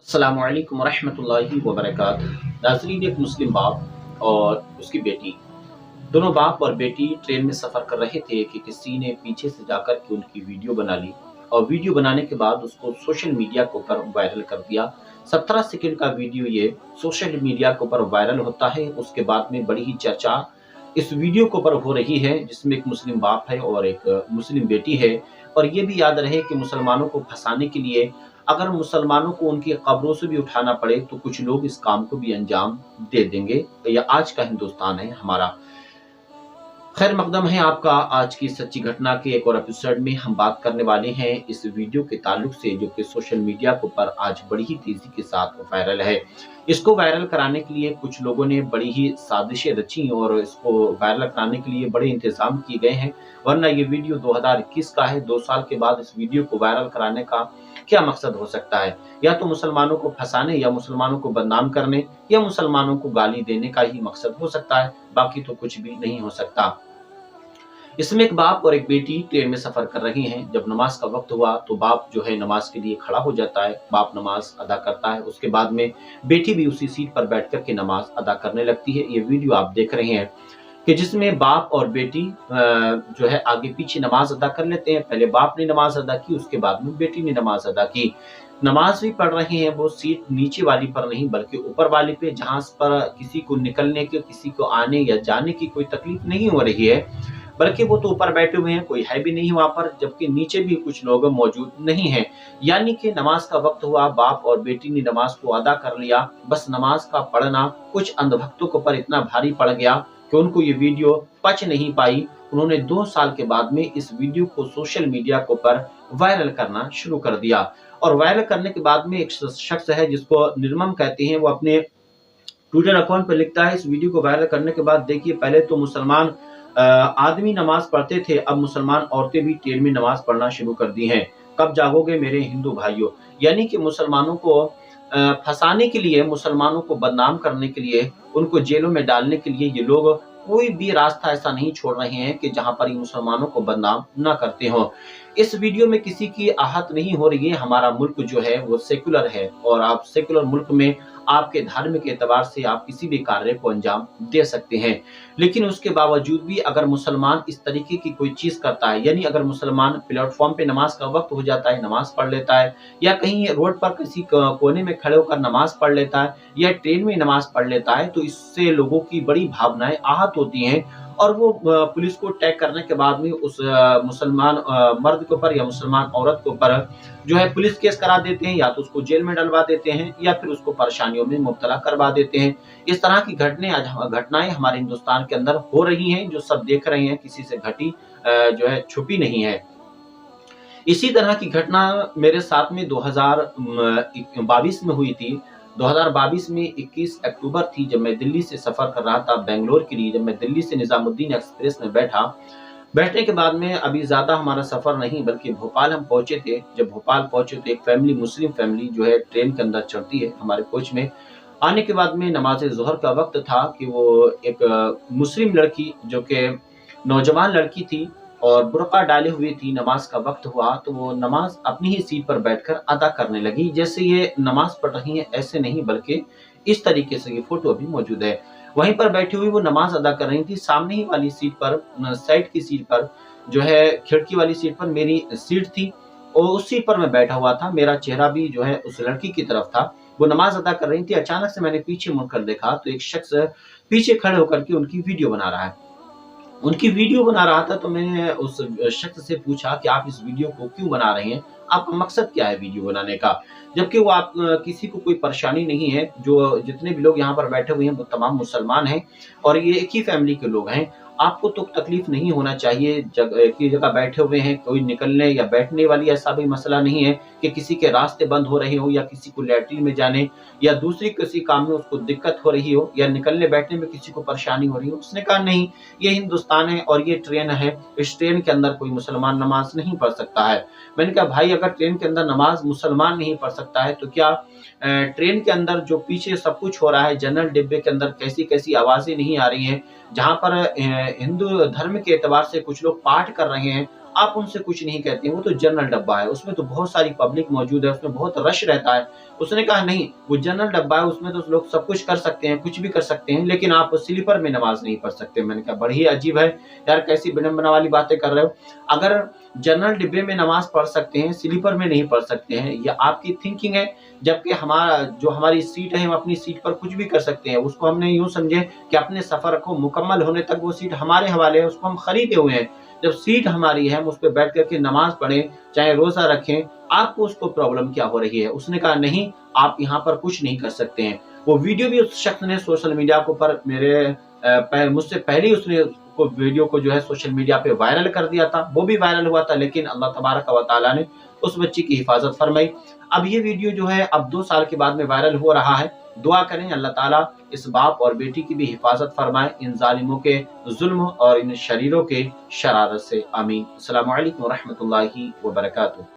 अस्सलामु अलैकुम वरहमतुल्लाहि वबरकातुहू। नाज़रीन, एक मुस्लिम बाप और उसकी बेटी, दोनों बाप और बेटी ट्रेन में सफ़र कर रहे थे कि किसी ने पीछे से जाकर के उनकी वीडियो बना ली और वीडियो बनाने के बाद उसको सोशल मीडिया के ऊपर वायरल कर दिया। 17 सेकंड का वीडियो ये सोशल मीडिया के ऊपर वायरल होता है। उसके बाद में बड़ी ही चर्चा इस वीडियो के ऊपर हो रही है, जिसमें एक मुस्लिम बाप है और एक मुस्लिम बेटी है। और ये भी याद रहे कि मुसलमानों को फंसाने के लिए अगर मुसलमानों को उनकी कब्रों से भी उठाना पड़े तो कुछ लोग इस काम को भी अंजाम दे देंगे। ये आज का हिंदुस्तान है हमारा। खैर मकदम है आपका। आज की सच्ची घटना के एक और एपिसोड में हम बात करने वाले हैं इस वीडियो के ताल्लुक से, जो कि सोशल मीडिया के ऊपर आज बड़ी ही तेजी के साथ वायरल है। इसको वायरल कराने के लिए कुछ लोगों ने बड़ी ही साजिशें रची और इसको वायरल कराने के लिए बड़े इंतजाम किए गए हैं। वरना ये वीडियो 2021 का है। 2 साल के बाद इस वीडियो को वायरल कराने का क्या मकसद हो सकता है? या तो मुसलमानों को फंसाने, या मुसलमानों को बदनाम करने, या मुसलमानों को गाली देने का ही मकसद हो सकता है। बाकी तो कुछ भी नहीं हो सकता। इसमें एक बाप और एक बेटी ट्रेन में सफर कर रहे हैं। जब नमाज का वक्त हुआ तो बाप जो है नमाज के लिए खड़ा हो जाता है। बाप नमाज अदा करता है। उसके बाद में बेटी भी उसी सीट पर बैठ कर के नमाज अदा करने लगती है। ये वीडियो आप देख रहे हैं कि जिसमें बाप और बेटी जो है आगे पीछे नमाज अदा कर लेते हैं। पहले बाप ने नमाज अदा की, उसके बाद में बेटी ने नमाज अदा की। नमाज भी पढ़ रहे हैं वो सीट नीचे वाली पर नहीं बल्कि ऊपर वाली पे, जहां पर किसी को निकलने के, किसी को आने या जाने की कोई तकलीफ नहीं हो रही है। बल्कि वो तो ऊपर बैठे हुए हैं, कोई है भी नहीं वहां पर, जबकि नीचे भी कुछ लोग मौजूद नहीं हैं। यानी कि नमाज का वक्त हुआ, बाप और बेटी ने नमाज को अदा कर लिया। बस नमाज का पढ़ना कुछ अंधभक्तों के ऊपर इतना भारी पड़ गया कि उनको ये वीडियो पच नहीं पाई। उन्होंने 2 साल के बाद में इस वीडियो को सोशल मीडिया के ऊपर वायरल करना शुरू कर दिया। और वायरल करने के बाद में एक शख्स है जिसको निर्मम कहते हैं, वो अपने ट्विटर अकाउंट पर लिखता है, इस वीडियो को वायरल करने के बाद देखिए, पहले तो मुसलमान आदमी नमाज पढ़ते थे, अब मुसलमान औरतें भी ट्रेन में नमाज पढ़ना शुरू कर दी हैं। कब जागोगे मेरे हिंदू भाइयों? यानी कि मुसलमानों को फंसाने के लिए, मुसलमानों को बदनाम करने के लिए, उनको जेलों में डालने के लिए ये लोग कोई भी रास्ता ऐसा नहीं छोड़ रहे हैं कि जहां पर ये मुसलमानों को बदनाम ना करते हों। इस वीडियो में किसी की आहत नहीं हो रही है। हमारा मुल्क जो है वो सेकुलर है और आप सेकुलर मुल्क में आपके धार्मिक एतबार से आप किसी भी कार्य को अंजाम दे सकते हैं। लेकिन उसके बावजूद भी अगर मुसलमान इस तरीके की कोई चीज करता है, यानी अगर मुसलमान प्लेटफॉर्म पे नमाज का वक्त हो जाता है, नमाज पढ़ लेता है, या कहीं रोड पर किसी कोने में खड़े होकर नमाज पढ़ लेता है, या ट्रेन में नमाज पढ़ लेता है, तो इससे लोगों की बड़ी भावनाएं आहत होती हैं। और वो पुलिस को टैग करने के बाद में उस मुसलमान मर्द के ऊपर या मुसलमान औरत के ऊपर जो है पुलिस केस करा देते हैं, या तो उसको जेल में डलवा देते हैं या फिर उसको परेशानियों में मुब्तला करवा देते हैं। इस तरह की घटनाएं हमारे हिंदुस्तान के अंदर हो रही हैं, जो सब देख रहे हैं, किसी से घटी जो है छुपी नहीं है। इसी तरह की घटना मेरे साथ में 2022 में हुई थी। 2022 में 21 अक्टूबर थी, जब मैं दिल्ली से सफर कर रहा था बेंगलोर के लिए। जब मैं दिल्ली से निजामुद्दीन एक्सप्रेस में बैठने के बाद में अभी ज्यादा हमारा सफर नहीं बल्कि भोपाल हम पहुंचे थे। जब भोपाल पहुंचे तो एक फैमिली, मुस्लिम फैमिली जो है ट्रेन के अंदर चढ़ती है हमारे कोच में। आने के बाद में नमाज जोहर का वक्त था कि वो एक मुस्लिम लड़की, जो कि नौजवान लड़की थी और बुर्का डाले हुई थी, नमाज का वक्त हुआ तो वो नमाज अपनी ही सीट पर बैठकर अदा करने लगी। जैसे ये नमाज पढ़ रही है ऐसे नहीं, बल्कि इस तरीके से। ये फोटो अभी मौजूद है। वहीं पर बैठी हुई वो नमाज अदा कर रही थी। सामने ही वाली सीट पर, साइड की सीट पर जो है, खिड़की वाली सीट पर मेरी सीट थी और उस सीट पर मैं बैठा हुआ था। मेरा चेहरा भी जो है उस लड़की की तरफ था। वो नमाज अदा कर रही थी। अचानक से मैंने पीछे मुड़कर देखा तो एक शख्स पीछे खड़े होकर के उनकी वीडियो बना रहा है। उनकी वीडियो बना रहा था तो मैंने उस शख्स से पूछा कि आप इस वीडियो को क्यों बना रहे हैं? आपका मकसद क्या है वीडियो बनाने का? जबकि वो आप किसी को कोई परेशानी नहीं है। जो जितने भी लोग यहाँ पर बैठे हुए हैं वो तमाम मुसलमान हैं और ये एक ही फैमिली के लोग हैं। आपको तो तकलीफ नहीं होना चाहिए। एक ही जगह बैठे हुए हैं, कोई निकलने या बैठने वाली ऐसा भी मसला नहीं है कि किसी के रास्ते बंद हो रहे हो, या किसी को लैट्रिन में जाने या दूसरी किसी काम में उसको दिक्कत हो रही हो, या निकलने बैठने में किसी को परेशानी हो रही हो। उसने कहा नहीं, ये हिंदुस्तान है और ये ट्रेन है, इस ट्रेन के अंदर कोई मुसलमान नमाज नहीं पढ़ सकता है। मैंने कहा भाई, अगर ट्रेन के अंदर नमाज मुसलमान नहीं पढ़ सकता है तो क्या ट्रेन के अंदर जो पीछे सब कुछ हो रहा है, जनरल डिब्बे के अंदर कैसी कैसी आवाजें नहीं आ रही हैं, जहां पर हिंदू धर्म के एतबार से कुछ लोग पाठ कर रहे हैं آپ उनसे कुछ नहीं कहते हैं, वो तो जनरल डब्बा है, उसमें तो बहुत सारी पब्लिक मौजूद है, उसमें बहुत रश रहता है। उसने कहा नहीं, वो जनरल डब्बा है, उसमें तो लोग सब कुछ कर सकते हैं, कुछ भी कर सकते हैं, लेकिन आप स्लीपर में नमाज नहीं पढ़ सकते। मैंने कहा बड़ी ही अजीब है यार, कैसी विडंबना वाली बातें कर रहे हो। अगर जनरल डिब्बे में नमाज पढ़ सकते हैं, स्लीपर में नहीं पढ़ सकते हैं, ये आपकी थिंकिंग है। जबकि हमारी सीट है, हम अपनी सीट पर कुछ भी कर सकते हैं। उसको हमने यूं समझे कि अपने सफर को मुकम्मल होने तक वो सीट हमारे हवाले है, उसको हम खरीदे हुए हैं। जब सीट हमारी है, हम उस पर बैठ करके नमाज पढ़ें, चाहे रोजा रखें, आपको उसको प्रॉब्लम क्या हो रही है। उसने कहा नहीं, आप यहाँ पर कुछ नहीं कर सकते हैं। वो वीडियो भी उस शख्स ने सोशल मीडिया को पर मुझसे पहले ही उसने वीडियो को जो है सोशल मीडिया पे वायरल कर दिया था, वो भी वायरल हुआ था, लेकिन अल्लाह तबारक व तआला ने उस बच्ची की हिफाजत फरमाई। अब ये वीडियो जो है अब 2 साल के बाद में वायरल हो रहा है। दुआ करें अल्लाह ताला इस बाप और बेटी की भी हिफाजत फरमाए इन जालिमों के जुल्म और इन शरीरों के शरारत से। आमीन। अस्सलामु अलैकुम व रहमतुल्लाहि व बरकातुहू।